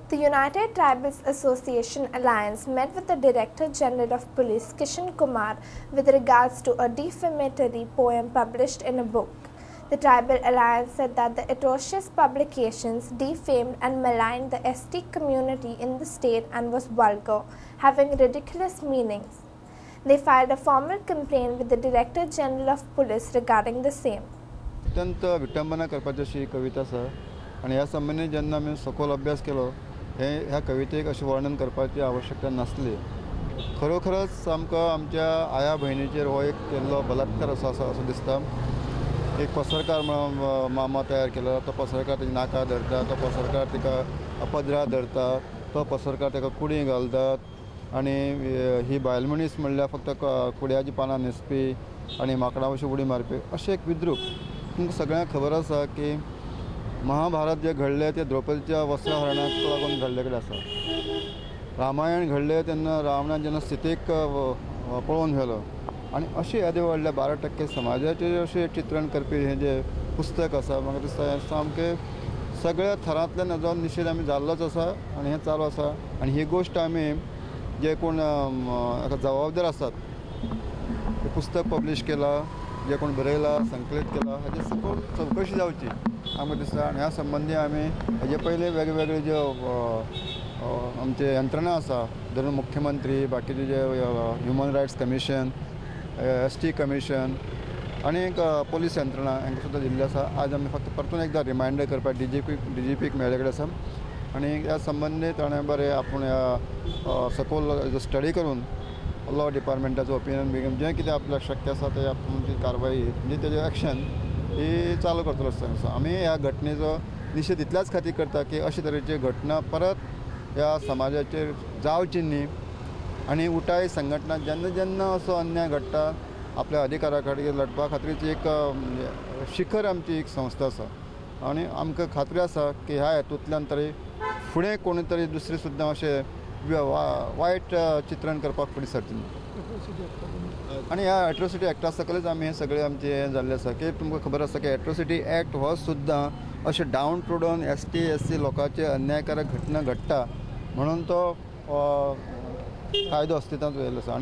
The United Tribals Association Alliance met with the Director General of Police Kishan Kumar with regards to a defamatory poem published in a book. The Tribal Alliance said that the atrocious publications defamed and maligned the ST community in the state and was vulgar, having ridiculous meanings. They filed a formal complaint with the Director General of Police regarding the same. अत्यंत विटंबना करपाची अशी कविता आसा आनी ह्या संबंधी जेन्ना आमी सखोल अभ्यास केलो ह्या कवितेक अशें वर्णन करपाची आवश्यकता नासली. खरोखरच आमकां आमच्या आया भयणीचेर हो एक केल्लो बलात्कार असो दिसता. एक पसरकार मामा तयार केलो, तो पसरकार तेजी नाका धरता, तो पसरकार तिका अपद्रा धरता, तो पसरकार ताका कुडी घालतात आनी ही बायल मनीस म्हणल्यार फक्त कुड्याची पानां न्हेसपी आनी माकडां अशी उडी मारपी अशें एक विद्रूप. तुमकां सगळ्यांक खबर आसा की महाभारत जे घडले ते द्रौपदीच्या वस्त्रहरणाक लागून घडले कडेन आसा. रामायण घडले तेन्ना रावणान जेन्ना सीतेक पळोवन व्हेलो आनी अशें येदे व्हडले 12% समाजाचें अशें चित्रण करपी हें जें पुस्तक आसा म्हाका दिसता हें सामकें सगळ्या थरांतल्यान हेजो निशेध आमी जाल्लोच आसा आनी हें चालू आसा. आनी ही गोश्ट आमी जे कोण हाका जबाबदार आसात, तें पुस्तक पब्लीश केलां, जे कोण बरयलां, संकलीत केलां, हाची सखोल चवकशी जावची आमकां दिसता. आनी ह्या संबंदी आमी हेजे पयलीं वेगवेगळे ज्यो आमचे यंत्रणा आसा, धरून मुख्यमंत्री, बाकीचे जे human rights commission, ST commission आनी पोलीस यंत्रणा हांकां सुद्दां दिल्ली आसा. आज आमी फक्त परतून एकदां रिमायंडर करपाक DGPक मेळ्ळे कडेन आसा आनी ह्या संबंदी ताणें बरें आपूण ह्या सखोल स्टडी करून लॉ डिपार्टमेंटाचो ओपिनियन बी जें कितें आपल्याक शक्य आसा तें आपूण ती कारवाई म्हणजे तेजें एक्शन ही चालू करतलो आसा. आमी ह्या घटनेचो निशेध इतल्याच खातीर करता की अशे तरेची घटना परत ह्या समाजाचेर जावची न्ही आनी उटाय संघटना जेन्ना जेन्ना असो अन्याय घडटा आपल्या अधिकारा खातीर लडपा खातीरची एक शिखर आमची एक संस्था आसा आनी आमकां खात्री आसा की ह्या हेतूंतल्यान तरी फुडें कोणी तरी दुसरी सुद्दां अशें वायट चित्रण करपाक फुडें सरची. आनी ह्या एट्रोसिटी एक्टा सकयलच आमी हें सगळें आमचें हें जाल्लें आसा की तुमकां खबर आसा की एट्रोसिटी एक्ट हो सुद्दां अशें डावन ट्रोडन ST SC लोकांचे अन्यायकारक घटना घडटा म्हणून तो कायदो अस्तित्वांत येयल्लो आसा.